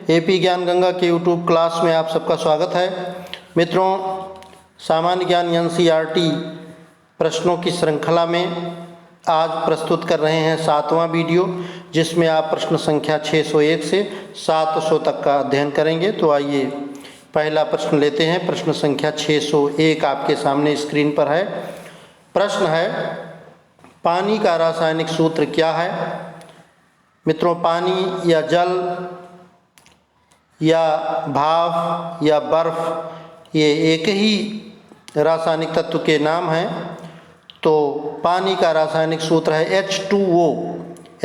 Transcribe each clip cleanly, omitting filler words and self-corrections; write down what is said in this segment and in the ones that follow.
AP ज्ञान गंगा के YouTube class में आप सबका स्वागत है। मित्रों, सामान्य ज्ञान एनसीईआरटी प्रश्नों की श्रृंखला में आज प्रस्तुत कर रहे हैं 7वां वीडियो, जिसमें आप प्रश्न संख्या 601 से 700 तक का अध्ययन करेंगे। तो आइए पहला प्रश्न लेते हैं। प्रश्न संख्या 601 आपके सामने स्क्रीन पर है। प्रश्न है, पानी का रासायनिक सूत्र क्या है? मित्रों, पानी या जल या भाप या बर्फ ये एक ही रासायनिक तत्व के नाम हैं। तो पानी का रासायनिक सूत्र है H2O।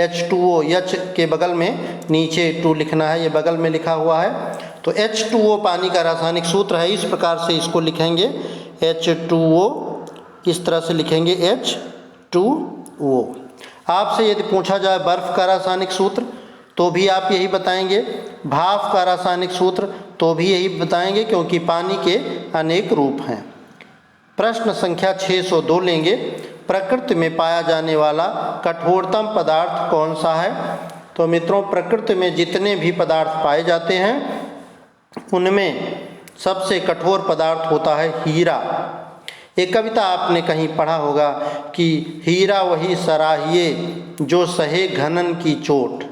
H2O, H के बगल में नीचे 2 लिखना है, ये बगल में लिखा हुआ है। तो H2O पानी का रासायनिक सूत्र है। इस प्रकार से इसको लिखेंगे H2O, इस तरह से लिखेंगे H2O। आपसे यदि पूछा जाए बर्फ़ का रासायनिक सूत्र तो भी आप यही बताएंगे, भाप का रासायनिक सूत्र तो भी यही बताएंगे, क्योंकि पानी के अनेक रूप हैं। प्रश्न संख्या 602 लेंगे। प्रकृति में पाया जाने वाला कठोरतम पदार्थ कौन सा है? तो मित्रों, प्रकृति में जितने भी पदार्थ पाए जाते हैं उनमें सबसे कठोर पदार्थ होता है हीरा। एक कविता आपने कहीं पढ़ा होगा कि हीरा वही सराहिए जो सहे घनन की चोट,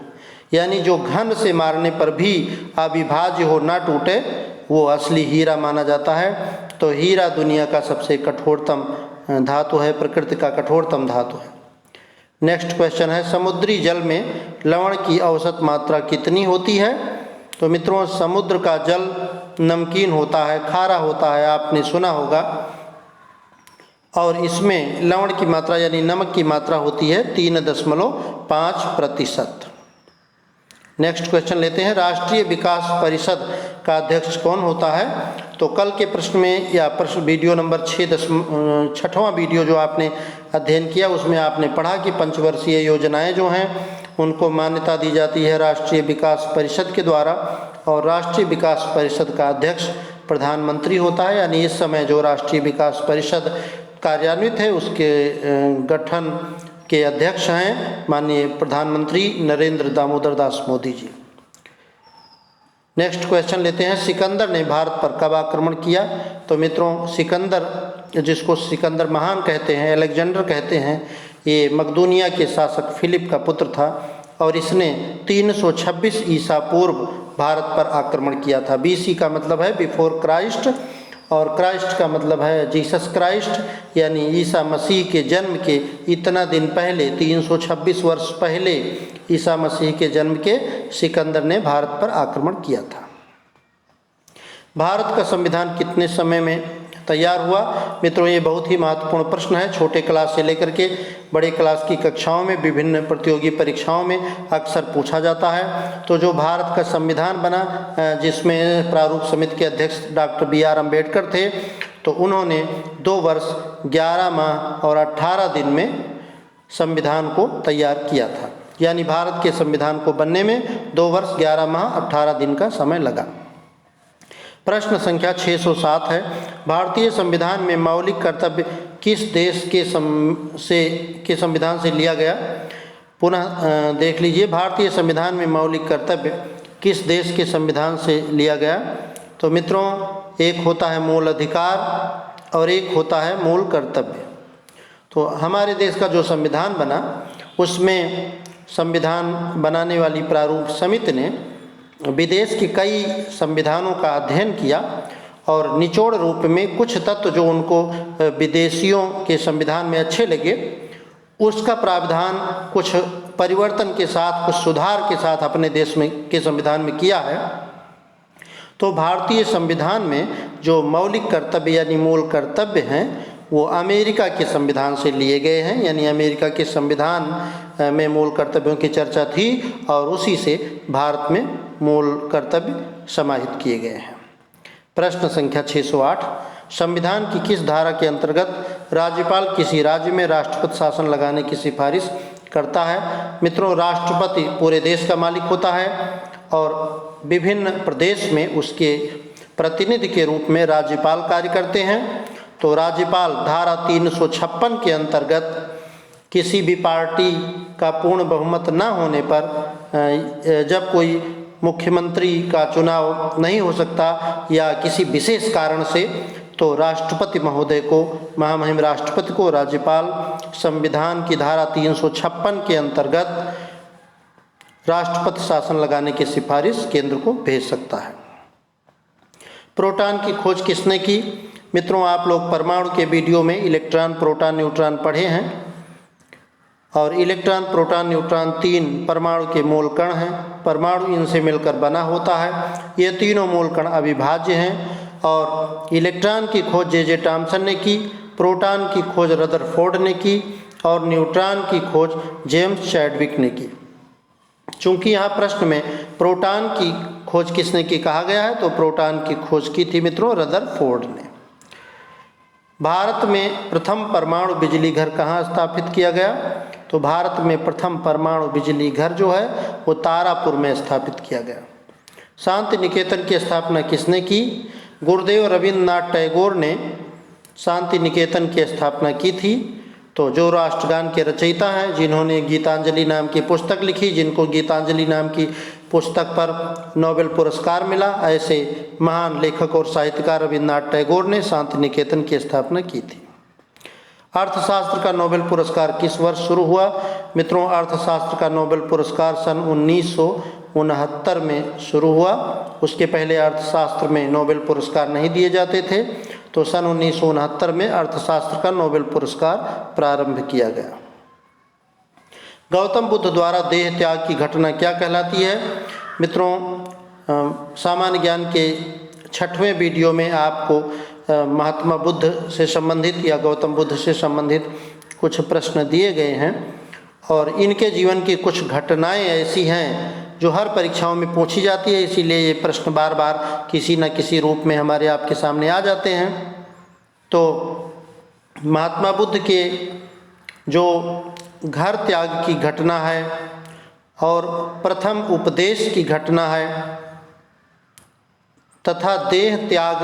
यानी जो घन से मारने पर भी अविभाज्य हो ना टूटे, वो असली हीरा माना जाता है। तो हीरा दुनिया का सबसे कठोरतम धातु है, प्रकृति का कठोरतम धातु है। नेक्स्ट क्वेश्चन है, समुद्री जल में लवण की औसत मात्रा कितनी होती है? तो मित्रों, समुद्र का जल नमकीन होता है, खारा होता है, आपने सुना होगा। और इसमें लवण की मात्रा यानी नमक की मात्रा होती है 3.5%। नेक्स्ट क्वेश्चन लेते हैं, राष्ट्रीय विकास परिषद का अध्यक्ष कौन होता है? तो कल के प्रश्न में या प्रश्न वीडियो नंबर 6वां वीडियो जो आपने अध्ययन किया उसमें आपने पढ़ा कि पंचवर्षीय योजनाएं जो हैं उनको मान्यता दी जाती है राष्ट्रीय विकास परिषद के द्वारा, और राष्ट्रीय विकास परिषद का अध्यक्ष प्रधानमंत्री होता है। यानी इस समय जो राष्ट्रीय विकास परिषद कार्यान्वित है उसके गठन के अध्यक्ष हैं माननीय प्रधानमंत्री नरेंद्र दामोदर दास मोदी जी। नेक्स्ट क्वेश्चन लेते हैं, सिकंदर ने भारत पर कब आक्रमण किया? तो मित्रों, सिकंदर, जिसको सिकंदर महान कहते हैं, अलेक्जेंडर कहते हैं, ये मकदूनिया के शासक फिलिप का पुत्र था और इसने 326 ईसा पूर्व भारत पर आक्रमण किया था। BC का मतलब है बिफोर क्राइस्ट, और क्राइस्ट का मतलब है जीसस क्राइस्ट, यानी ईसा मसीह के जन्म के इतना दिन पहले, 326 वर्ष पहले ईसा मसीह के जन्म के सिकंदर ने भारत पर आक्रमण किया था। भारत का संविधान कितने समय में तैयार हुआ? मित्रों, ये बहुत ही महत्वपूर्ण प्रश्न है। छोटे क्लास से लेकर के बड़े क्लास की कक्षाओं में, विभिन्न प्रतियोगी परीक्षाओं में अक्सर पूछा जाता है। तो जो भारत का संविधान बना, जिसमें प्रारूप समिति के अध्यक्ष डॉक्टर BR अम्बेडकर थे, तो उन्होंने 2 वर्ष 11 माह और 18 दिन में संविधान को तैयार किया था। यानी भारत के संविधान को बनने में 2 वर्ष 11 माह 18 दिन का समय लगा। प्रश्न संख्या 607 है, भारतीय संविधान में मौलिक कर्तव्य किस देश के संविधान से लिया गया? पुनः देख लीजिए, भारतीय संविधान में मौलिक कर्तव्य किस देश के संविधान से लिया गया? तो मित्रों, एक होता है मूल अधिकार और एक होता है मूल कर्तव्य। तो हमारे देश का जो संविधान बना उसमें संविधान बनाने वाली प्रारूप समिति ने विदेश के कई संविधानों का अध्ययन किया और निचोड़ रूप में कुछ तत्व जो उनको विदेशियों के संविधान में अच्छे लगे, उसका प्रावधान कुछ परिवर्तन के साथ, कुछ सुधार के साथ अपने देश में के संविधान में किया है। तो भारतीय संविधान में जो मौलिक कर्तव्य यानी मूल कर्तव्य हैं वो अमेरिका के संविधान से लिए गए हैं। यानी अमेरिका के संविधान में मूल कर्तव्यों की चर्चा थी और उसी से भारत में मूल कर्तव्य समाहित किए गए हैं। प्रश्न संख्या 608, संविधान की किस धारा के अंतर्गत राज्यपाल किसी राज्य में राष्ट्रपति शासन लगाने की सिफारिश करता है? मित्रों, राष्ट्रपति पूरे देश का मालिक होता है और विभिन्न प्रदेश में उसके प्रतिनिधि के रूप में राज्यपाल कार्य करते हैं। तो राज्यपाल धारा 356 के अंतर्गत किसी भी पार्टी का पूर्ण बहुमत न होने पर जब कोई मुख्यमंत्री का चुनाव नहीं हो सकता या किसी विशेष कारण से, तो राष्ट्रपति महोदय को, महामहिम राष्ट्रपति को राज्यपाल संविधान की धारा 356 के अंतर्गत राष्ट्रपति शासन लगाने की सिफारिश केंद्र को भेज सकता है। प्रोटॉन की खोज किसने की? मित्रों, आप लोग परमाणु के वीडियो में इलेक्ट्रॉन, प्रोटॉन, न्यूट्रॉन पढ़े हैं और इलेक्ट्रॉन, प्रोटॉन, न्यूट्रॉन 3 परमाणु के मूल कण हैं। परमाणु इनसे मिलकर बना होता है। ये तीनों मूल कण अविभाज्य हैं और इलेक्ट्रॉन की खोज जे टॉमसन ने की, प्रोटॉन की खोज रदरफोर्ड ने की और न्यूट्रॉन की खोज जेम्स चैडविक ने की। चूंकि यहाँ प्रश्न में प्रोटॉन की खोज किसने की कहा गया है, तो प्रोटॉन की खोज की थी मित्रों रदरफोर्ड ने। भारत में प्रथम परमाणु बिजली घर कहाँ स्थापित किया गया? तो भारत में प्रथम परमाणु बिजली घर जो है वो तारापुर में स्थापित किया गया। शांति निकेतन की स्थापना किसने की? गुरुदेव रविन्द्रनाथ टैगोर ने शांति निकेतन की स्थापना की थी। तो जो राष्ट्रगान के रचयिता हैं, जिन्होंने गीतांजलि नाम की पुस्तक लिखी, जिनको गीतांजलि नाम की पुस्तक पर नोबेल पुरस्कार मिला, ऐसे महान लेखक और साहित्यकार रविन्द्रनाथ टैगोर ने शांति निकेतन की स्थापना की थी। अर्थशास्त्र का नोबेल पुरस्कार किस वर्ष शुरू हुआ? मित्रों, अर्थशास्त्र का नोबेल पुरस्कार सन 1969 में शुरू हुआ। उसके पहले अर्थशास्त्र में नोबेल पुरस्कार नहीं दिए जाते थे, तो सन 1969 में अर्थशास्त्र का नोबेल पुरस्कार प्रारंभ किया गया। गौतम बुद्ध द्वारा देह त्याग की घटना क्या कहलाती है? मित्रों, सामान्य ज्ञान के 6वें वीडियो में आपको महात्मा बुद्ध से संबंधित या गौतम बुद्ध से संबंधित कुछ प्रश्न दिए गए हैं और इनके जीवन की कुछ घटनाएं ऐसी हैं जो हर परीक्षाओं में पूछी जाती है, इसीलिए ये प्रश्न बार बार किसी न किसी रूप में हमारे आपके सामने आ जाते हैं। तो महात्मा बुद्ध के जो घर त्याग की घटना है और प्रथम उपदेश की घटना है तथा देह त्याग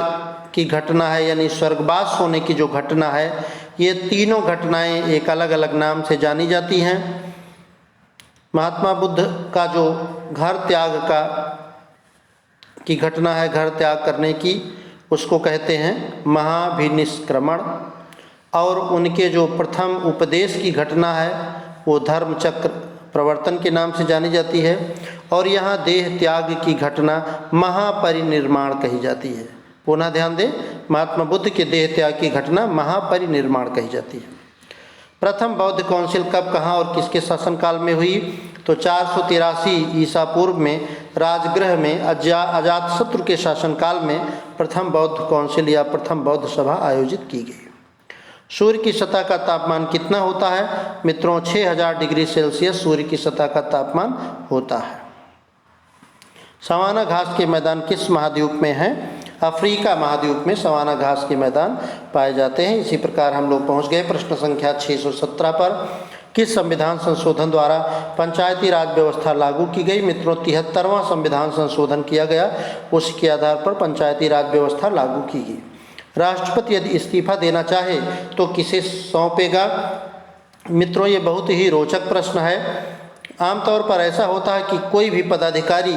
की घटना है, यानी स्वर्गवास होने की जो घटना है, ये तीनों घटनाएं एक अलग अलग नाम से जानी जाती हैं। महात्मा बुद्ध का जो घर त्याग की घटना है, घर त्याग करने की, उसको कहते हैं महाभिनिष्क्रमण, और उनके जो प्रथम उपदेश की घटना है वो धर्मचक्र प्रवर्तन के नाम से जानी जाती है। और यहाँ देह त्याग की घटना महापरिनिर्वाण कही जाती है। पुनः ध्यान दें, महात्मा बुद्ध के देह त्याग की घटना महापरिनिर्वाण कही जाती है। प्रथम बौद्ध काउंसिल कब, कहाँ और किसके शासनकाल में हुई? तो 483 ईसा पूर्व में राजगृह में अजातशत्रु के शासनकाल में प्रथम बौद्ध काउंसिल या प्रथम बौद्ध सभा आयोजित की गई। सूर्य की सतह का तापमान कितना होता है? मित्रों, 6000 डिग्री सेल्सियस सूर्य की सतह का तापमान होता है। सवाना घास के मैदान किस महाद्वीप में हैं? अफ्रीका महाद्वीप में सवाना घास के मैदान पाए जाते हैं। इसी प्रकार हम लोग पहुंच गए प्रश्न संख्या 617 पर। किस संविधान संशोधन द्वारा पंचायती राज व्यवस्था लागू की गई? मित्रों, 73वां संविधान संशोधन किया गया, उसके आधार पर पंचायती राज व्यवस्था लागू की गई। राष्ट्रपति यदि इस्तीफा देना चाहे तो किसे सौंपेगा? मित्रों, ये बहुत ही रोचक प्रश्न है। आमतौर पर ऐसा होता है कि कोई भी पदाधिकारी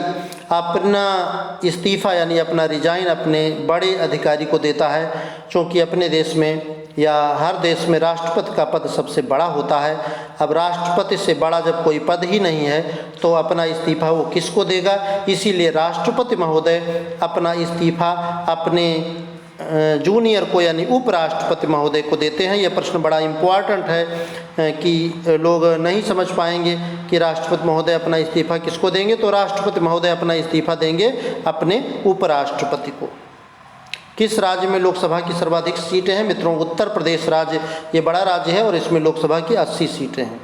अपना इस्तीफा यानी अपना रिजाइन अपने बड़े अधिकारी को देता है, क्योंकि अपने देश में या हर देश में राष्ट्रपति का पद सबसे बड़ा होता है। अब राष्ट्रपति से बड़ा जब कोई पद ही नहीं है तो अपना इस्तीफा वो किसको देगा? इसीलिए राष्ट्रपति महोदय अपना इस्तीफा अपने जूनियर को यानी उपराष्ट्रपति महोदय को देते हैं। यह प्रश्न बड़ा इम्पोर्टेंट है कि लोग नहीं समझ पाएंगे कि राष्ट्रपति महोदय अपना इस्तीफा किसको देंगे। तो राष्ट्रपति महोदय अपना इस्तीफा देंगे अपने उपराष्ट्रपति को। किस राज्य में लोकसभा की सर्वाधिक सीटें हैं? मित्रों, उत्तर प्रदेश राज्य ये बड़ा राज्य है और इसमें लोकसभा की 80 सीटें हैं।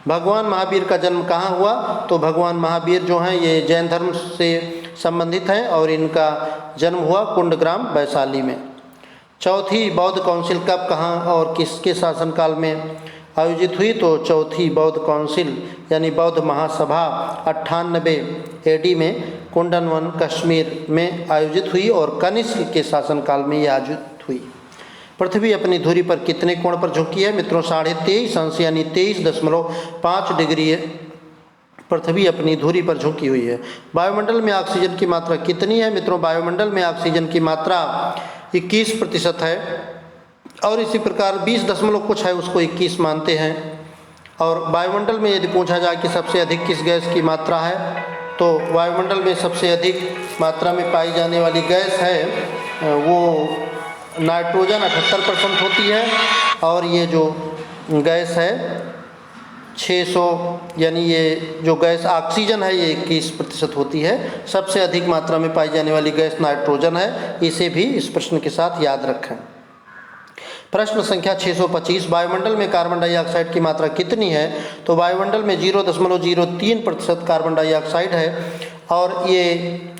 भगवान महावीर का जन्म कहाँ हुआ? तो भगवान महावीर जो हैं ये जैन धर्म से संबंधित हैं और इनका जन्म हुआ कुंडग्राम वैशाली में। चौथी बौद्ध काउंसिल कब, कहाँ और किसके शासनकाल में आयोजित हुई? तो चौथी बौद्ध काउंसिल यानी बौद्ध महासभा 98 AD में कुंडनवन कश्मीर में आयोजित हुई और कनिष्क के शासनकाल में ये आयोजित हुई। पृथ्वी अपनी धुरी पर कितने कोण पर झुकी है? मित्रों, 23.5 अंश यानी 23.5 डिग्री पृथ्वी अपनी धुरी पर झुकी हुई है। वायुमंडल में ऑक्सीजन की मात्रा कितनी है? मित्रों, वायुमंडल में ऑक्सीजन की मात्रा 21% है और इसी प्रकार 20 दशमलव कुछ है उसको 21 मानते हैं। और वायुमंडल में यदि पूछा जाए कि सबसे अधिक किस गैस की मात्रा है, तो वायुमंडल में सबसे अधिक मात्रा में पाई जाने वाली गैस है वो नाइट्रोजन 78% होती है और ये जो गैस है 600 यानी ये जो गैस ऑक्सीजन है ये 21% होती है। सबसे अधिक मात्रा में पाई जाने वाली गैस नाइट्रोजन है, इसे भी इस प्रश्न के साथ याद रखें। प्रश्न संख्या 625, वायुमंडल में कार्बन डाइऑक्साइड की मात्रा कितनी है? तो वायुमंडल में 0.03% कार्बन डाइऑक्साइड है और ये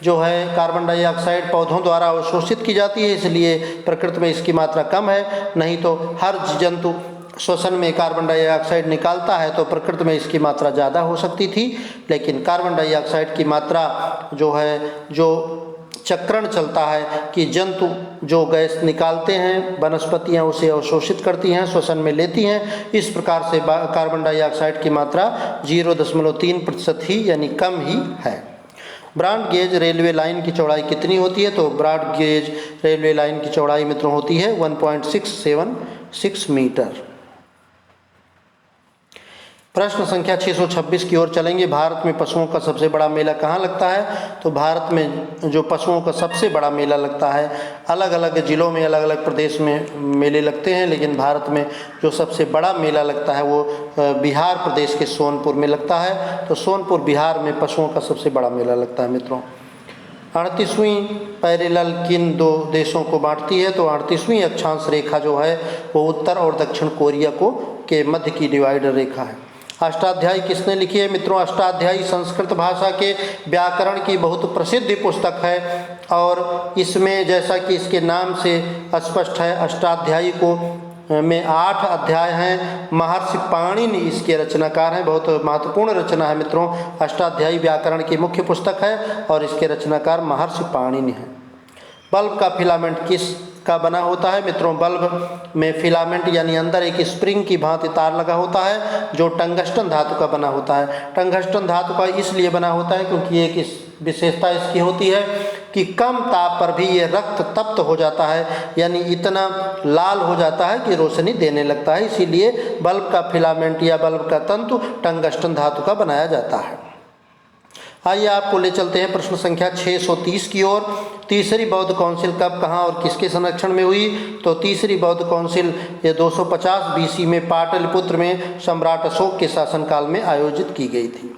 जो है कार्बन डाइऑक्साइड पौधों द्वारा अवशोषित की जाती है, इसलिए प्रकृति में इसकी मात्रा कम है। नहीं तो हर जंतु श्वसन में कार्बन डाइऑक्साइड निकालता है तो प्रकृति में इसकी मात्रा ज़्यादा हो सकती थी, लेकिन कार्बन डाइऑक्साइड की मात्रा जो है, जो चक्रण चलता है कि जंतु जो गैस निकालते हैं, वनस्पतियां उसे अवशोषित करती हैं, श्वसन में लेती हैं, इस प्रकार से कार्बन डाइऑक्साइड की मात्रा 0.3% ही यानी कम ही है। ब्रॉड गेज रेलवे लाइन की चौड़ाई कितनी होती है? तो ब्रॉड गेज रेलवे लाइन की चौड़ाई मित्रों होती है 1.676 मीटर। प्रश्न संख्या 626 की ओर चलेंगे। भारत में पशुओं का सबसे बड़ा मेला कहाँ लगता है? तो भारत में जो पशुओं का सबसे बड़ा मेला लगता है, अलग अलग ज़िलों में अलग अलग प्रदेश में मेले लगते हैं, लेकिन भारत में जो सबसे बड़ा मेला लगता है वो बिहार प्रदेश के सोनपुर में लगता है। तो सोनपुर बिहार में पशुओं का सबसे बड़ा मेला लगता है। मित्रों, 38वीं पैरेलल किन दो देशों को बांटती है? तो 38वीं अक्षांश रेखा जो है वो उत्तर और दक्षिण कोरिया के मध्य की डिवाइडर रेखा है। अष्टाध्यायी किसने लिखी है? मित्रों, अष्टाध्यायी संस्कृत भाषा के व्याकरण की बहुत प्रसिद्ध पुस्तक है और इसमें जैसा कि इसके नाम से स्पष्ट है, अष्टाध्यायी में 8 अध्याय हैं। महर्षि पाणिनि इसके रचनाकार हैं, बहुत महत्वपूर्ण रचना है मित्रों। अष्टाध्यायी व्याकरण की मुख्य पुस्तक है और इसके रचनाकार महर्षि पाणिनि हैं। बल्ब का फिलामेंट किस का बना होता है? मित्रों, बल्ब में फिलामेंट यानी अंदर एक स्प्रिंग की भांति तार लगा होता है जो टंगस्टन धातु का बना होता है। टंगस्टन धातु का इसलिए बना होता है क्योंकि एक विशेषता इसकी होती है कि कम ताप पर भी ये रक्त तप्त हो जाता है, यानी इतना लाल हो जाता है कि रोशनी देने लगता है। इसीलिए बल्ब का फिलामेंट या बल्ब का तंतु टंगस्टन धातु का बनाया जाता है। आइए आपको ले चलते हैं प्रश्न संख्या 630 की ओर। तीसरी बौद्ध काउंसिल कब, कहाँ और किसके संरक्षण में हुई? तो तीसरी बौद्ध काउंसिल ये 250 BC में पाटलिपुत्र में सम्राट अशोक के शासनकाल में आयोजित की गई थी।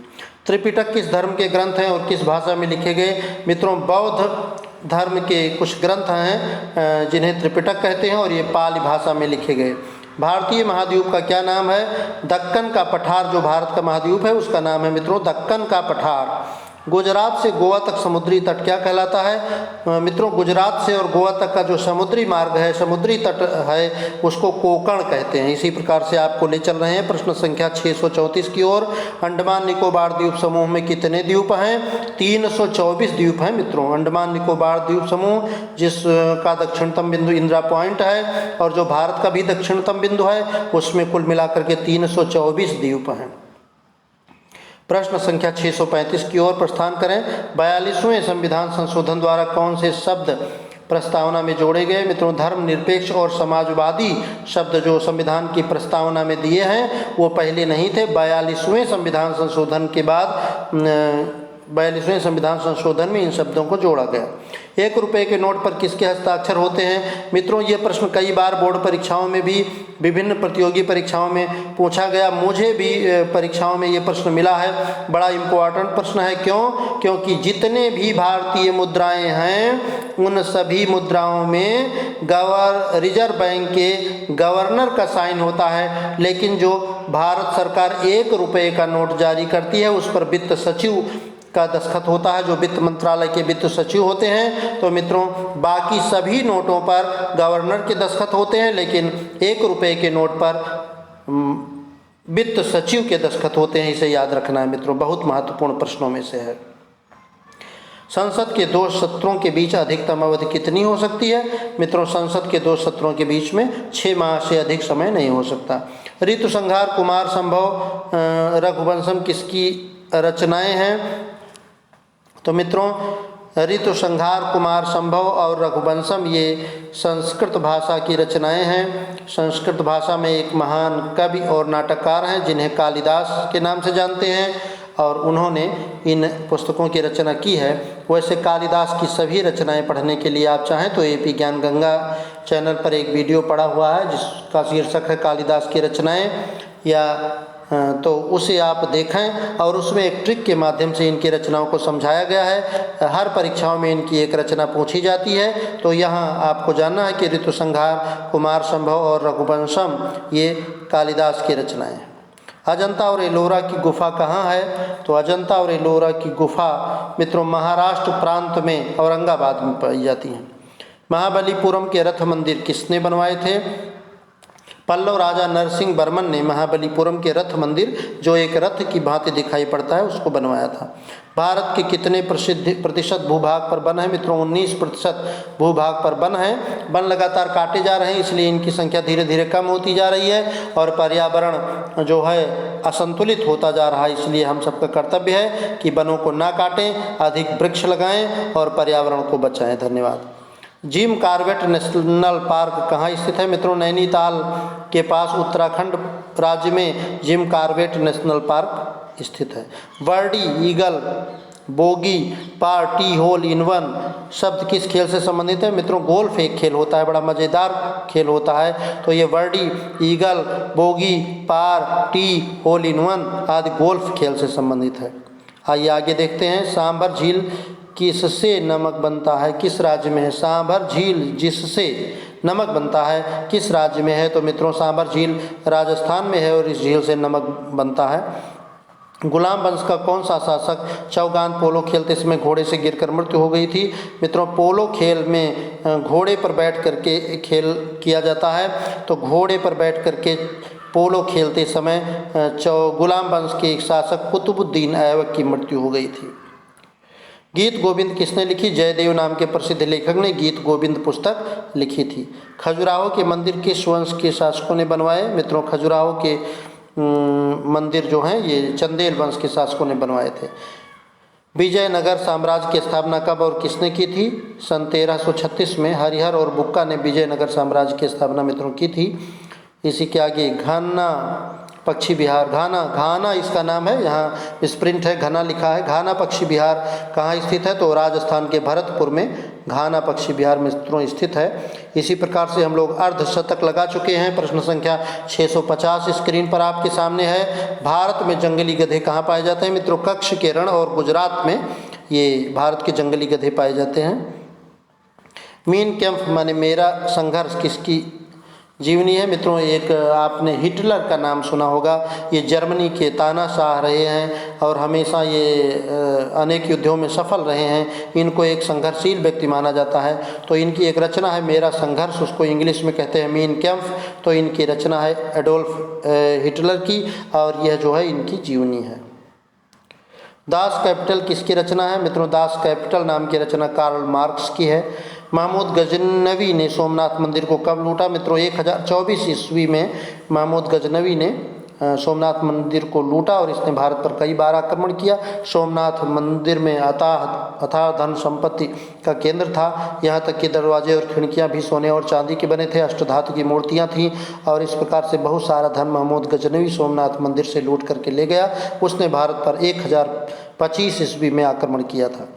त्रिपिटक किस धर्म के ग्रंथ हैं और किस भाषा में लिखे गए? मित्रों, बौद्ध धर्म के कुछ ग्रंथ हैं जिन्हें त्रिपिटक कहते हैं और ये पाली भाषा में लिखे गए। भारतीय महाद्वीप का क्या नाम है? दक्कन का पठार जो भारत का महाद्वीप है उसका नाम है मित्रों दक्कन का पठार। गुजरात से गोवा तक समुद्री तट क्या कहलाता है? मित्रों, गुजरात से और गोवा तक का जो समुद्री मार्ग है, समुद्री तट है, उसको कोंकण कहते हैं। इसी प्रकार से आपको ले चल रहे हैं प्रश्न संख्या 634 की ओर। अंडमान निकोबार द्वीप समूह में कितने द्वीप हैं? 324 द्वीप हैं मित्रों। अंडमान निकोबार द्वीप समूह जिसका दक्षिणतम बिंदु इंदिरा पॉइंट है और जो भारत का भी दक्षिणतम बिंदु है, उसमें कुल मिलाकर के 324 द्वीप हैं। प्रश्न संख्या 635 की ओर प्रस्थान करें। 42वें संविधान संशोधन द्वारा कौन से शब्द प्रस्तावना में जोड़े गए? मित्रों, धर्मनिरपेक्ष और समाजवादी शब्द जो संविधान की प्रस्तावना में दिए हैं वो पहले नहीं थे। 42वें संविधान संशोधन के बाद 42वें संविधान संशोधन में इन शब्दों को जोड़ा गया। 1 रुपये के नोट पर किसके हस्ताक्षर होते हैं? मित्रों, ये प्रश्न कई बार बोर्ड परीक्षाओं में भी, विभिन्न प्रतियोगी परीक्षाओं में पूछा गया। मुझे भी परीक्षाओं में ये प्रश्न मिला है। बड़ा इम्पोर्टेंट प्रश्न है। क्यों? क्योंकि जितने भी भारतीय मुद्राएं हैं उन सभी मुद्राओं में रिजर्व बैंक के गवर्नर का साइन होता है, लेकिन जो भारत सरकार 1 रुपये का नोट जारी करती है उस पर वित्त सचिव का दस्तखत होता है, जो वित्त मंत्रालय के वित्त सचिव होते हैं। तो मित्रों, बाकी सभी नोटों पर गवर्नर के दस्तखत होते हैं, लेकिन 1 रुपये के नोट पर वित्त सचिव के दस्तखत होते हैं। इसे याद रखना है मित्रों, बहुत महत्वपूर्ण प्रश्नों में से है। संसद के 2 सत्रों के बीच अधिकतम अवधि कितनी हो सकती है? मित्रों, संसद के 2 सत्रों के बीच में 6 माह से अधिक समय नहीं हो सकता। ऋतु संहार, कुमार संभव, रघुवंशम किसकी रचनाएं हैं। तो मित्रों, ऋतुसंहार, कुमार संभव और रघुवंशम ये संस्कृत भाषा की रचनाएं हैं। संस्कृत भाषा में एक महान कवि और नाटककार हैं जिन्हें कालिदास के नाम से जानते हैं और उन्होंने इन पुस्तकों की रचना की है। वैसे कालिदास की सभी रचनाएं पढ़ने के लिए आप चाहें तो एपी ज्ञान गंगा चैनल पर एक वीडियो पड़ा हुआ है जिसका शीर्षक है कालिदास की रचनाएं, या तो उसे आप देखें और उसमें एक ट्रिक के माध्यम से इनकी रचनाओं को समझाया गया है। हर परीक्षाओं में इनकी एक रचना पूछी जाती है। तो यहाँ आपको जानना है कि ऋतुसंहार, कुमार संभव और रघुवंशम ये कालिदास की रचनाएं हैं। अजंता और एलोरा की गुफा कहाँ है? तो अजंता और एलोरा की गुफा मित्रों महाराष्ट्र प्रांत में औरंगाबाद में पाई जाती हैं। महाबलीपुरम के रथ मंदिर किसने बनवाए थे? पल्लव राजा नरसिंह वर्मन ने महाबलीपुरम के रथ मंदिर, जो एक रथ की भांति दिखाई पड़ता है, उसको बनवाया था। भारत के कितने प्रतिशत भूभाग पर वन है? मित्रों 19% भूभाग पर वन है। वन लगातार काटे जा रहे हैं, इसलिए इनकी संख्या धीरे धीरे कम होती जा रही है और पर्यावरण जो है असंतुलित होता जा रहा है। इसलिए हम सबका कर्तव्य है कि वनों को ना काटें, अधिक वृक्ष लगाएं और पर्यावरण को बचाएं। धन्यवाद। जिम कॉर्बेट नेशनल पार्क कहाँ स्थित है? मित्रों नैनीताल के पास उत्तराखंड राज्य में जिम कॉर्बेट नेशनल पार्क स्थित है। Birdie, eagle, bogey, par, tee hole in one शब्द किस खेल से संबंधित है? मित्रों गोल्फ एक खेल होता है, बड़ा मज़ेदार खेल होता है। तो ये birdie, eagle, bogey, par, tee hole in one आदि गोल्फ खेल से संबंधित है। आइए आगे देखते हैं। सांभर झील किससे नमक बनता है? किस राज्य में है? सांभर झील जिससे नमक बनता है किस राज्य में है? तो मित्रों सांभर झील राजस्थान में है और इस झील से नमक बनता है। गुलाम वंश का कौन सा शासक चौगान पोलो खेलते समय घोड़े से गिरकर मृत्यु हो गई थी? मित्रों पोलो खेल में घोड़े पर बैठ करके खेल किया जाता है। तो घोड़े पर बैठ करके पोलो खेलते समय गुलाम वंश के एक शासक कुतुबुद्दीन ऐबक की मृत्यु हो गई थी। गीत गोविंद किसने लिखी? जयदेव नाम के प्रसिद्ध लेखक ने गीत गोविंद पुस्तक लिखी थी। खजुराहो के मंदिर किस वंश के शासकों ने बनवाए? मित्रों खजुराहो के मंदिर जो हैं ये चंदेल वंश के शासकों ने बनवाए थे। विजयनगर साम्राज्य की स्थापना कब और किसने की थी? सन 1336 में हरिहर और बुक्का ने विजयनगर साम्राज्य की स्थापना मित्रों की थी। इसी के आगे घाना पक्षी विहार, घाना इसका नाम है, यहाँ स्प्रिंट है, घना लिखा है। घाना पक्षी विहार कहाँ स्थित है? तो राजस्थान के भरतपुर में घाना पक्षी विहार मित्रों स्थित है। इसी प्रकार से हम लोग अर्धशतक लगा चुके हैं। प्रश्न संख्या 650 स्क्रीन पर आपके सामने है। भारत में जंगली गधे कहाँ पाए जाते हैं? मित्रों कच्छ के रण और गुजरात में ये भारत के जंगली गधे पाए जाते हैं। मीन कैंप माने मेरा संघर्ष किसकी जीवनी है? मित्रों एक आपने हिटलर का नाम सुना होगा। ये जर्मनी के तानाशाह रहे हैं और हमेशा ये अनेक युद्धों में सफल रहे हैं। इनको एक संघर्षशील व्यक्ति माना जाता है। तो इनकी एक रचना है मेरा संघर्ष, उसको इंग्लिश में कहते हैं मीन कैंप। तो इनकी रचना है एडोल्फ हिटलर की और यह जो है इनकी जीवनी है। दास कैपिटल किसकी रचना है? मित्रों दास कैपिटल नाम की रचना कार्ल मार्क्स की है। महमूद गजनवी ने सोमनाथ मंदिर को कब लूटा? मित्रों 1024 ईस्वी में महमूद गजनवी ने सोमनाथ मंदिर को लूटा और इसने भारत पर कई बार आक्रमण किया। सोमनाथ मंदिर में अथाह धन संपत्ति का केंद्र था। यहाँ तक कि दरवाजे और खिड़कियाँ भी सोने और चांदी के बने थे। अष्टधातु की मूर्तियाँ थीं और इस प्रकार से बहुत सारा धन महमूद गजनवी सोमनाथ मंदिर से लूट करके ले गया। उसने भारत पर 1025 ईस्वी में आक्रमण किया था।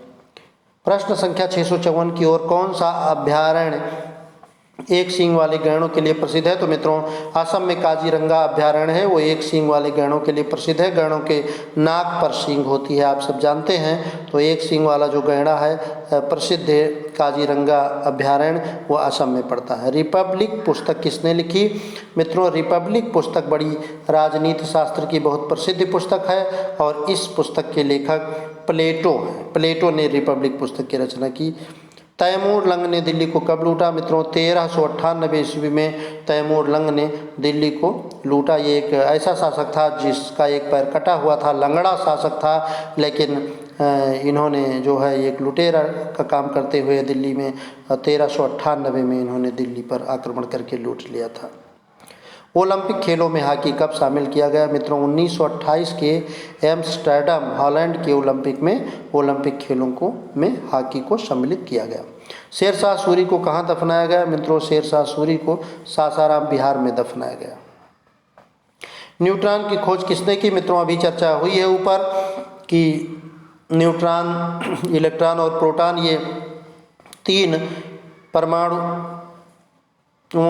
प्रश्न संख्या 654 की ओर कौन सा अभ्यारण्य एक सींग वाले गैंडों के लिए प्रसिद्ध है? तो मित्रों असम में काजीरंगा अभ्यारण्य है, वो एक सींग वाले गैंडों के लिए प्रसिद्ध है। गैंडों के नाक पर सींग होती है, आप सब जानते हैं। तो एक सींग वाला जो गैंडा है प्रसिद्ध है काजीरंगा अभ्यारण्य, वो असम में पड़ता है। रिपब्लिक पुस्तक किसने लिखी? मित्रों रिपब्लिक पुस्तक बड़ी राजनीति शास्त्र की बहुत प्रसिद्ध पुस्तक है और इस पुस्तक के लेखक प्लेटो हैं। प्लेटो ने रिपब्लिक पुस्तक की रचना की। तैमूर लंग ने दिल्ली को कब लूटा? मित्रों 1398 ईस्वी में तैमूर लंग ने दिल्ली को लूटा। ये एक ऐसा शासक था जिसका एक पैर कटा हुआ था, लंगड़ा शासक था, लेकिन इन्होंने जो है एक लुटेरा का काम करते हुए दिल्ली में 1398 में इन्होंने दिल्ली पर आक्रमण करके लूट लिया था। ओलंपिक खेलों में हॉकी कब शामिल किया गया? मित्रों 1928 के एम्स्टर्डम हॉलैंड के ओलंपिक खेलों में हॉकी को सम्मिलित किया गया। शेरशाह सूरी को कहाँ दफनाया गया? मित्रों शेरशाह सूरी को सासाराम बिहार में दफनाया गया। न्यूट्रॉन की खोज किसने की? मित्रों अभी चर्चा हुई है ऊपर कि न्यूट्रॉन, इलेक्ट्रॉन और प्रोटॉन ये 3 परमाणुओं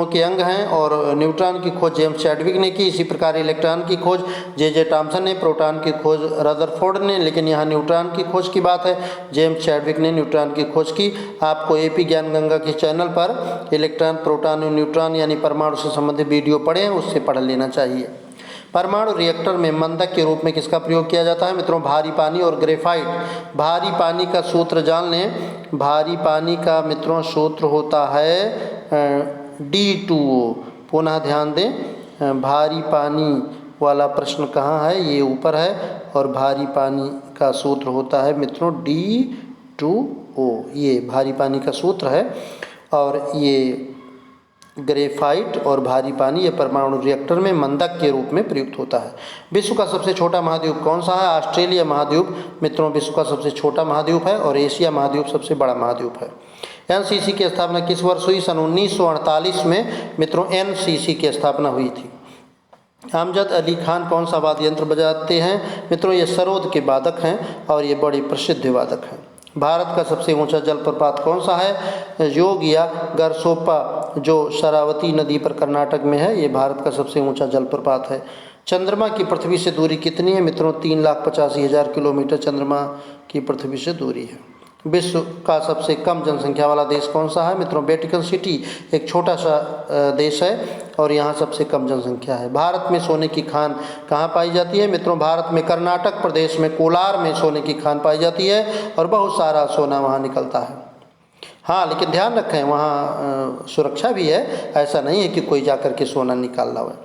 के अंग हैं और न्यूट्रॉन की खोज जेम्स चैडविक ने की। इसी प्रकार इलेक्ट्रॉन की खोज जे टॉमसन ने, प्रोटॉन की खोज रदरफोर्ड ने, लेकिन यहाँ न्यूट्रॉन की खोज की बात है, जेम्स चैडविक ने न्यूट्रॉन की खोज की। आपको एपी ज्ञान गंगा के चैनल पर इलेक्ट्रॉन, प्रोटॉन और न्यूट्रॉन यानी परमाणु से संबंधित वीडियो पढ़े हैं, उससे पढ़ लेना चाहिए। परमाणु रिएक्टर में मंदक के रूप में किसका प्रयोग किया जाता है? मित्रों भारी पानी और ग्रेफाइट। भारी पानी का सूत्र जान लें। भारी पानी का मित्रों सूत्र होता है D2O। पुनः ध्यान दें, भारी पानी वाला प्रश्न कहाँ है? ये ऊपर है और भारी पानी का सूत्र होता है मित्रों D2O। ये भारी पानी का सूत्र है और ये ग्रेफाइट और भारी पानी ये परमाणु रिएक्टर में मंदक के रूप में प्रयुक्त होता है। विश्व का सबसे छोटा महाद्वीप कौन सा है? ऑस्ट्रेलिया महाद्वीप मित्रों विश्व का सबसे छोटा महाद्वीप है और एशिया महाद्वीप सबसे बड़ा महाद्वीप है। एनसीसी की स्थापना किस वर्ष हुई? सन 1948 में मित्रों एनसीसी की स्थापना हुई थी। अमजद अली खान कौन सा वाद्य यंत्र बजाते हैं? मित्रों ये सरोद के वादक हैं और ये बड़े प्रसिद्ध वादक हैं। भारत का सबसे ऊंचा जलप्रपात कौन सा है? योग या गरसोप्पा जो शरावती नदी पर कर्नाटक में है, ये भारत का सबसे ऊंचा जलप्रपात है। चंद्रमा की पृथ्वी से दूरी कितनी है? मित्रों 3,85,000 किलोमीटर चंद्रमा की पृथ्वी से दूरी है। विश्व का सबसे कम जनसंख्या वाला देश कौन सा है? मित्रों वेटिकन सिटी एक छोटा सा देश है और यहाँ सबसे कम जनसंख्या है। भारत में सोने की खान कहाँ पाई जाती है? मित्रों भारत में कर्नाटक प्रदेश में कोलार में सोने की खान पाई जाती है और बहुत सारा सोना वहाँ निकलता है। हाँ, लेकिन ध्यान रखें वहाँ सुरक्षा भी है, ऐसा नहीं है कि कोई जाकर के सोना निकाल लाए।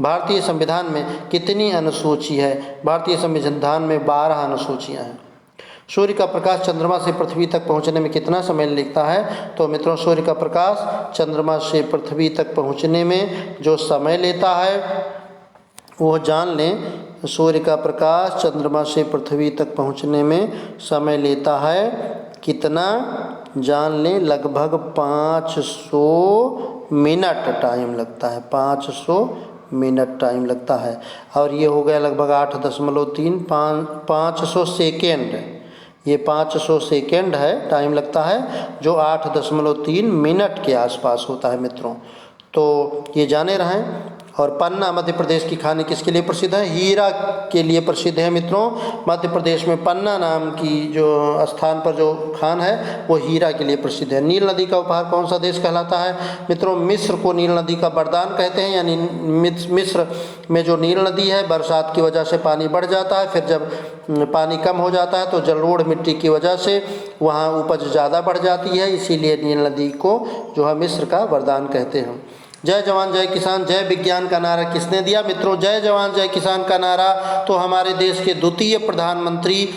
भारतीय संविधान में कितनी अनुसूची है? भारतीय संविधान में 12 अनुसूचियाँ हैं। सूर्य का प्रकाश चंद्रमा से पृथ्वी तक पहुंचने में कितना समय लगता है? तो मित्रों सूर्य का प्रकाश चंद्रमा से पृथ्वी तक पहुंचने में जो समय लेता है वो जान लें। सूर्य का प्रकाश चंद्रमा से पृथ्वी तक पहुंचने में समय लेता है कितना? जान लें लगभग 500 मिनट टाइम लगता है। 500 मिनट टाइम लगता है और ये हो गया लगभग 8.3 500 सेकेंड। ये 500 सेकेंड है टाइम लगता है जो 8.3 मिनट के आसपास होता है मित्रों। तो ये जाने रहें। और पन्ना मध्य प्रदेश की खाने किसके लिए प्रसिद्ध है? हीरा के लिए प्रसिद्ध है मित्रों। मध्य प्रदेश में पन्ना नाम की जो स्थान पर जो खान है वो हीरा के लिए प्रसिद्ध है। नील नदी का उपहार कौन सा देश कहलाता है? मित्रों मिस्र को नील नदी का वरदान कहते हैं। यानी मिस्र में जो नील नदी है बरसात की वजह से पानी बढ़ जाता है, फिर जब पानी कम हो जाता है तो जलोढ़ मिट्टी की वजह से वहाँ उपज ज़्यादा बढ़ जाती है, इसीलिए नील नदी को जो है मिस्र का वरदान कहते हैं। जय जवान जय किसान जय विज्ञान का नारा किसने दिया? मित्रों जय जवान जय किसान का नारा तो हमारे देश के द्वितीय प्रधानमंत्री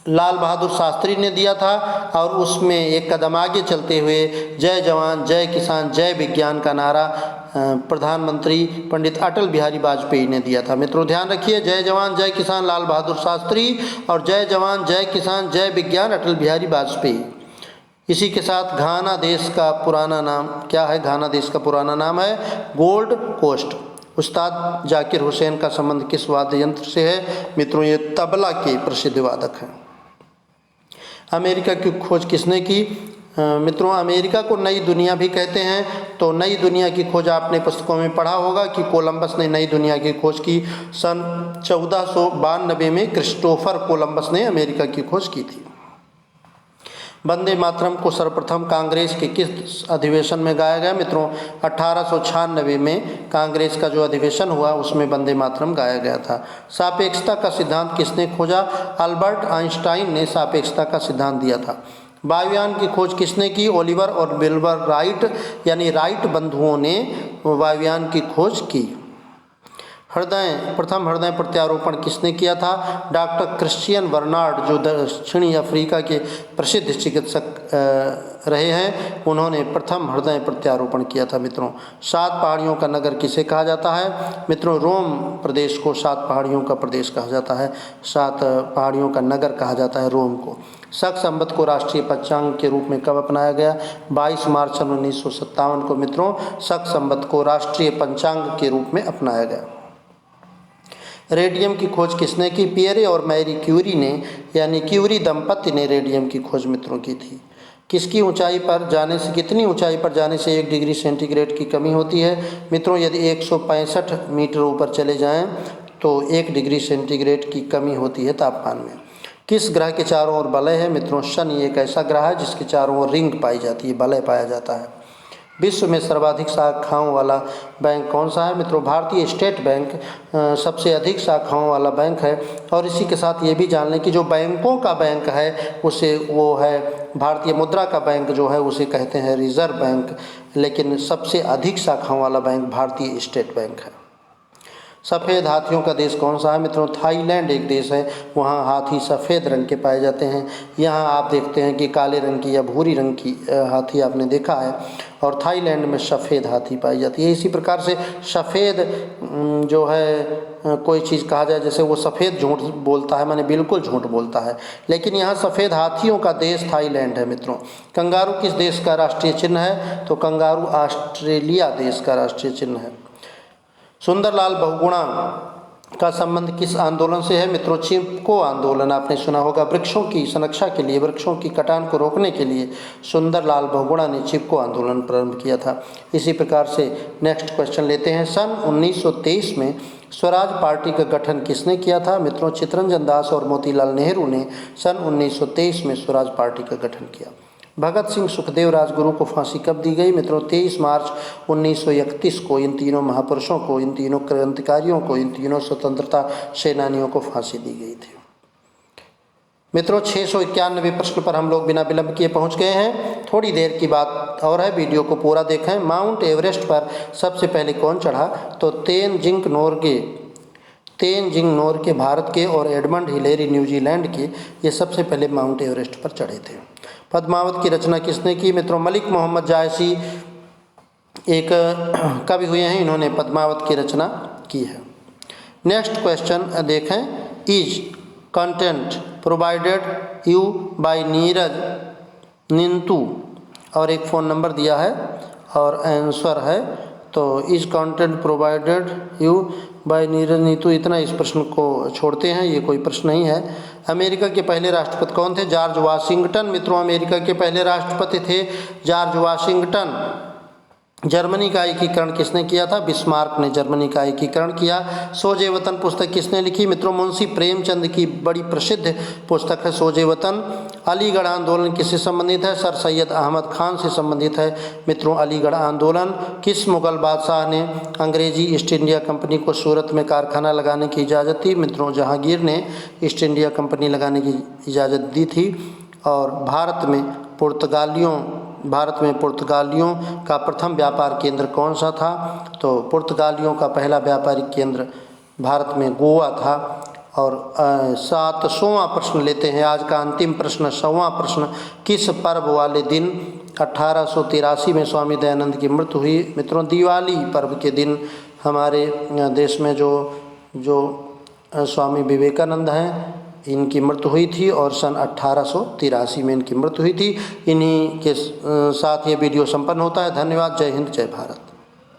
लाल बहादुर शास्त्री ने दिया था और उसमें एक कदम आगे चलते हुए जय जवान जय किसान जय विज्ञान का नारा प्रधानमंत्री पंडित अटल बिहारी वाजपेयी ने दिया था। मित्रों ध्यान रखिए, जय जवान जय किसान लाल बहादुर शास्त्री और जय जवान जय किसान जय विज्ञान अटल बिहारी वाजपेयी। इसी के साथ घाना देश का पुराना नाम क्या है? घाना देश का पुराना नाम है गोल्ड कोस्ट। उस्ताद जाकिर हुसैन का संबंध किस वाद्य यंत्र से है? मित्रों ये तबला के प्रसिद्ध वादक हैं। अमेरिका की खोज किसने की? मित्रों अमेरिका को नई दुनिया भी कहते हैं। तो नई दुनिया की खोज आपने पुस्तकों में पढ़ा होगा कि कोलंबस ने नई दुनिया की खोज की। सन 1492 में क्रिस्टोफर कोलंबस ने अमेरिका की खोज की थी। वंदे मातरम को सर्वप्रथम कांग्रेस के किस अधिवेशन में गाया गया? मित्रों 1896 में कांग्रेस का जो अधिवेशन हुआ उसमें वंदे मातरम गाया गया था। सापेक्षता का सिद्धांत किसने खोजा? अल्बर्ट आइंस्टाइन ने सापेक्षता का सिद्धांत दिया था। वायुयान की खोज किसने की? ओलिवर और विल्बर राइट यानी राइट बंधुओं ने वायुयान की खोज की। प्रथम हृदय प्रत्यारोपण किसने किया था? डॉक्टर क्रिश्चियन बर्नार्ड, जो दक्षिणी अफ्रीका के प्रसिद्ध चिकित्सक रहे हैं, उन्होंने प्रथम हृदय प्रत्यारोपण किया था मित्रों। 7 पहाड़ियों का नगर किसे कहा जाता है? मित्रों, रोम प्रदेश को 7 पहाड़ियों का प्रदेश कहा जाता है, 7 पहाड़ियों का नगर कहा जाता है रोम को। शक संवत को राष्ट्रीय पंचांग के रूप में कब अपनाया गया? 22 मार्च 1957 को मित्रों शक संवत को राष्ट्रीय पंचांग के रूप में अपनाया गया। रेडियम की खोज किसने की? पियरे और मैरी क्यूरी ने, यानी क्यूरी दंपति ने रेडियम की खोज मित्रों की थी। किसकी ऊंचाई पर जाने से, कितनी ऊंचाई पर जाने से 1 डिग्री सेंटीग्रेड की कमी होती है? मित्रों, यदि 165 मीटर ऊपर चले जाएं तो 1 डिग्री सेंटीग्रेड की कमी होती है तापमान में। किस ग्रह के चारों ओर वलय है? मित्रों, शनि एक ऐसा ग्रह है जिसके चारों ओर रिंग पाई जाती है, वलय पाया जाता है। विश्व में सर्वाधिक शाखाओं वाला बैंक कौन सा है? मित्रों, भारतीय स्टेट बैंक सबसे अधिक शाखाओं वाला बैंक है। और इसी के साथ ये भी जान लें कि जो बैंकों का बैंक है उसे, वो है भारतीय मुद्रा का बैंक जो है उसे कहते हैं रिजर्व बैंक, लेकिन सबसे अधिक शाखाओं वाला बैंक भारतीय स्टेट बैंक है। सफ़ेद हाथियों का देश कौन सा है? मित्रों, थाईलैंड एक देश है, वहाँ हाथी सफ़ेद रंग के पाए जाते हैं। यहाँ आप देखते हैं कि काले रंग की या भूरी रंग की हाथी आपने देखा है, और थाईलैंड में सफ़ेद हाथी पाई जाती है। इसी प्रकार से सफ़ेद जो है कोई चीज़ कहा जाए, जैसे वो सफ़ेद झूठ बोलता है, माने बिल्कुल झूठ बोलता है, लेकिन यहाँ सफ़ेद हाथियों का देश थाईलैंड है मित्रों। कंगारू किस देश का राष्ट्रीय चिन्ह है? तो कंगारू ऑस्ट्रेलिया देश का राष्ट्रीय चिन्ह है। सुंदरलाल बहुगुणा का संबंध किस आंदोलन से है? मित्रों, चिपको आंदोलन आपने सुना होगा। वृक्षों की संरक्षा के लिए, वृक्षों की कटान को रोकने के लिए सुंदरलाल बहुगुणा ने चिपको आंदोलन प्रारंभ किया था। इसी प्रकार से नेक्स्ट क्वेश्चन लेते हैं। सन 1923 में स्वराज पार्टी का गठन किसने किया था? मित्रों, चित्तरंजन दास और मोतीलाल नेहरू ने सन 1923 में स्वराज पार्टी का गठन किया। भगत सिंह, सुखदेव, राजगुरु को फांसी कब दी गई? मित्रों, 23 मार्च 1931 को इन तीनों महापुरुषों को, इन तीनों क्रांतिकारियों को, इन तीनों स्वतंत्रता सेनानियों को फांसी दी गई थी। मित्रों, 691 प्रश्न पर हम लोग बिना विलंब किए पहुंच गए हैं। थोड़ी देर की बात और है, वीडियो को पूरा देखें। माउंट एवरेस्ट पर सबसे पहले कौन चढ़ा? तो तेनजिंग नोरगे भारत के और एडमंड हिलेरी न्यूजीलैंड के, ये सबसे पहले माउंट एवरेस्ट पर चढ़े थे। पद्मावत की रचना किसने की? मित्रों, मलिक मोहम्मद जायसी एक कवि हुए हैं, इन्होंने पद्मावत की रचना की है। नेक्स्ट क्वेश्चन देखें। Is content provided you by Neeraj Nintu, और एक फ़ोन नंबर दिया है और आंसर है। तो is content provided you by Neeraj Neetu, इतना इस प्रश्न को छोड़ते हैं, ये कोई प्रश्न नहीं है। अमेरिका के पहले राष्ट्रपति कौन थे? George Washington. मित्रों, अमेरिका के पहले राष्ट्रपति थे जॉर्ज वाशिंगटन। जर्मनी का एकीकरण किसने किया था? बिस्मार्क ने जर्मनी का एकीकरण किया। सोजे वतन पुस्तक किसने लिखी? मित्रों, मुंशी प्रेमचंद की बड़ी प्रसिद्ध पुस्तक है सोजे वतन। अलीगढ़ आंदोलन किससे संबंधित है? सर सैयद अहमद खान से संबंधित है मित्रों अलीगढ़ आंदोलन। किस मुगल बादशाह ने अंग्रेजी ईस्ट इंडिया कंपनी को सूरत में कारखाना लगाने की इजाज़त दी? मित्रों, जहांगीर ने ईस्ट इंडिया कंपनी लगाने की इजाज़त दी थी। और भारत में पुर्तगालियों का प्रथम व्यापार केंद्र कौन सा था? तो पुर्तगालियों का पहला व्यापारिक केंद्र भारत में गोवा था। और 7वां प्रश्न लेते हैं, आज का अंतिम प्रश्न, 100वां प्रश्न। किस पर्व वाले दिन 1883 में स्वामी दयानंद की मृत्यु हुई? मित्रों, दिवाली पर्व के दिन हमारे देश में जो स्वामी विवेकानंद हैं, इनकी मृत्यु हुई थी और सन 1883 में इनकी मृत्यु हुई थी। इन्हीं के साथ ये वीडियो संपन्न होता है। धन्यवाद। जय हिंद, जय भारत।